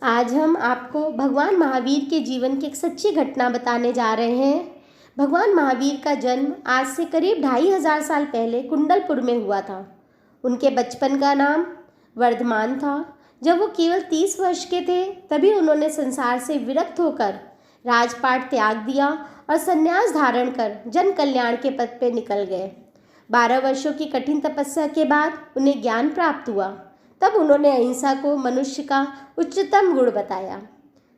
आज हम आपको भगवान महावीर के जीवन की एक सच्ची घटना बताने जा रहे हैं। भगवान महावीर का जन्म आज से करीब 2500 साल पहले कुंडलपुर में हुआ था। उनके बचपन का नाम वर्धमान था। जब वो केवल 30 वर्ष के थे तभी उन्होंने संसार से विरक्त होकर राजपाट त्याग दिया और संन्यास धारण कर जन कल्याण के पथ पे निकल गए। 12 वर्षों की कठिन तपस्या के बाद उन्हें ज्ञान प्राप्त हुआ। तब उन्होंने अहिंसा को मनुष्य का उच्चतम गुण बताया।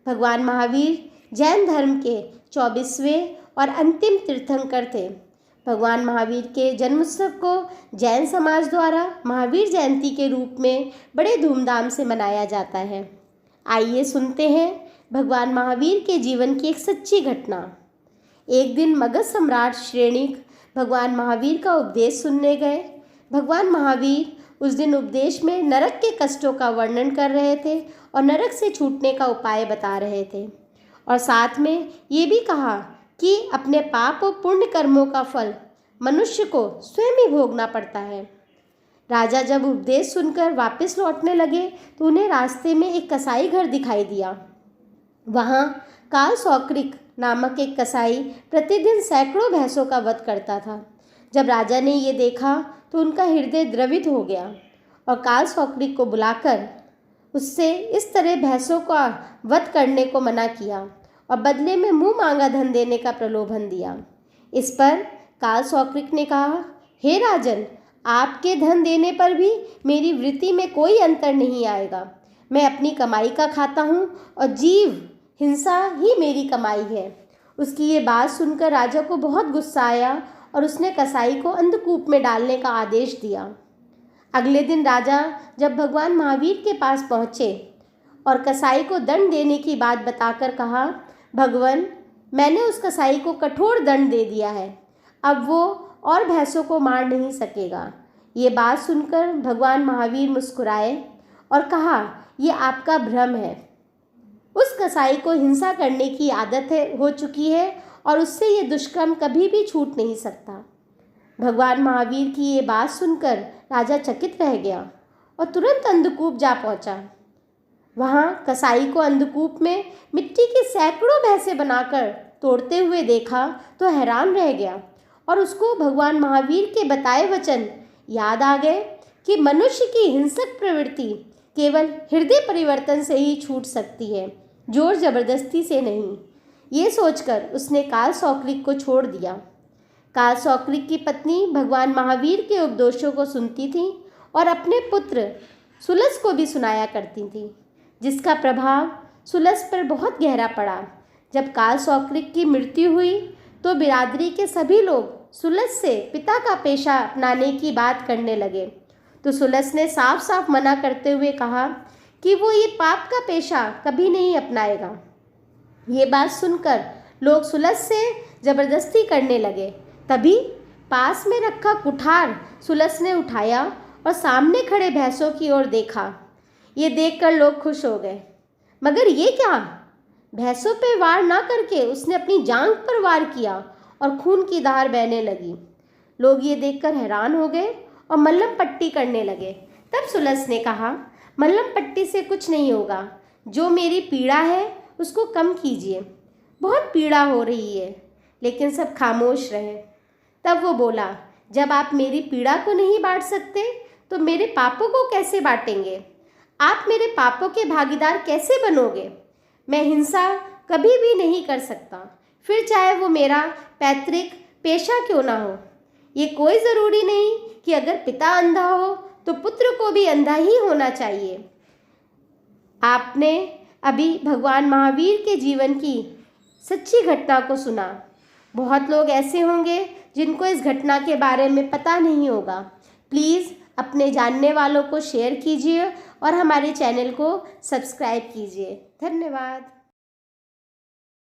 भगवान महावीर जैन धर्म के 24वें और अंतिम तीर्थंकर थे। भगवान महावीर के जन्मोत्सव को जैन समाज द्वारा महावीर जयंती के रूप में बड़े धूमधाम से मनाया जाता है। आइए सुनते हैं भगवान महावीर के जीवन की एक सच्ची घटना। एक दिन मगध सम्राट श्रेणिक भगवान महावीर का उपदेश सुनने गए। भगवान महावीर उस दिन उपदेश में नरक के कष्टों का वर्णन कर रहे थे और नरक से छूटने का उपाय बता रहे थे, और साथ में ये भी कहा कि अपने पाप और पुण्य कर्मों का फल मनुष्य को स्वयं ही भोगना पड़ता है। राजा जब उपदेश सुनकर वापस लौटने लगे तो उन्हें रास्ते में एक कसाई घर दिखाई दिया। वहाँ काल सौक्रिक नामक एक कसाई प्रतिदिन सैकड़ों भैंसों का वध करता था। जब राजा ने ये देखा तो उनका हृदय द्रवित हो गया और काल सौक्रिक को बुलाकर उससे इस तरह भैंसों का वध करने को मना किया और बदले में मुंह मांगा धन देने का प्रलोभन दिया। इस पर काल सौक्रिक ने कहा, हे राजन, आपके धन देने पर भी मेरी वृत्ति में कोई अंतर नहीं आएगा। मैं अपनी कमाई का खाता हूँ और जीव हिंसा ही मेरी कमाई है। उसकी ये बात सुनकर राजा को बहुत गुस्सा आया और उसने कसाई को अंधकूप में डालने का आदेश दिया। अगले दिन राजा जब भगवान महावीर के पास पहुँचे और कसाई को दंड देने की बात बताकर कहा, भगवान, मैंने उस कसाई को कठोर दंड दे दिया है, अब वो और भैंसों को मार नहीं सकेगा। ये बात सुनकर भगवान महावीर मुस्कुराए और कहा, ये आपका भ्रम है। उस कसाई को हिंसा करने की आदत हो चुकी है और उससे ये दुष्कर्म कभी भी छूट नहीं सकता। भगवान महावीर की ये बात सुनकर राजा चकित रह गया और तुरंत अंधकूप जा पहुंचा। वहाँ कसाई को अंधकूप में मिट्टी की सैकड़ों भैंसें बनाकर तोड़ते हुए देखा तो हैरान रह गया और उसको भगवान महावीर के बताए वचन याद आ गए कि मनुष्य की हिंसक प्रवृत्ति केवल हृदय परिवर्तन से ही छूट सकती है, जोर जबरदस्ती से नहीं। ये सोचकर उसने काल सौक्रिक को छोड़ दिया। काल सौक्रिक की पत्नी भगवान महावीर के उपदेशों को सुनती थी और अपने पुत्र सुलस को भी सुनाया करती थी, जिसका प्रभाव सुलस पर बहुत गहरा पड़ा। जब काल सौक्रिक की मृत्यु हुई तो बिरादरी के सभी लोग सुलस से पिता का पेशा अपनाने की बात करने लगे, तो सुलस ने साफ साफ मना करते हुए कहा कि वो ये पाप का पेशा कभी नहीं अपनाएगा। ये बात सुनकर लोग सुलस से ज़बरदस्ती करने लगे। तभी पास में रखा कुठार सुलस ने उठाया और सामने खड़े भैंसों की ओर देखा। ये देखकर लोग खुश हो गए, मगर ये क्या? भैंसों पे वार ना करके उसने अपनी जांघ पर वार किया और खून की धार बहने लगी। लोग ये देखकर हैरान हो गए और मल्लम पट्टी करने लगे। तब सुलस ने कहा, मल्लम पट्टी से कुछ नहीं होगा, जो मेरी पीड़ा है उसको कम कीजिए, बहुत पीड़ा हो रही है। लेकिन सब खामोश रहे। तब वो बोला, जब आप मेरी पीड़ा को नहीं बांट सकते तो मेरे पापों को कैसे बांटेंगे? आप मेरे पापों के भागीदार कैसे बनोगे? मैं हिंसा कभी भी नहीं कर सकता, फिर चाहे वो मेरा पैतृक पेशा क्यों ना हो। ये कोई ज़रूरी नहीं कि अगर पिता अंधा हो तो पुत्र को भी अंधा ही होना चाहिए। आपने अभी भगवान महावीर के जीवन की सच्ची घटना को सुना। बहुत लोग ऐसे होंगे जिनको इस घटना के बारे में पता नहीं होगा। प्लीज़ अपने जानने वालों को शेयर कीजिए और हमारे चैनल को सब्सक्राइब कीजिए। धन्यवाद।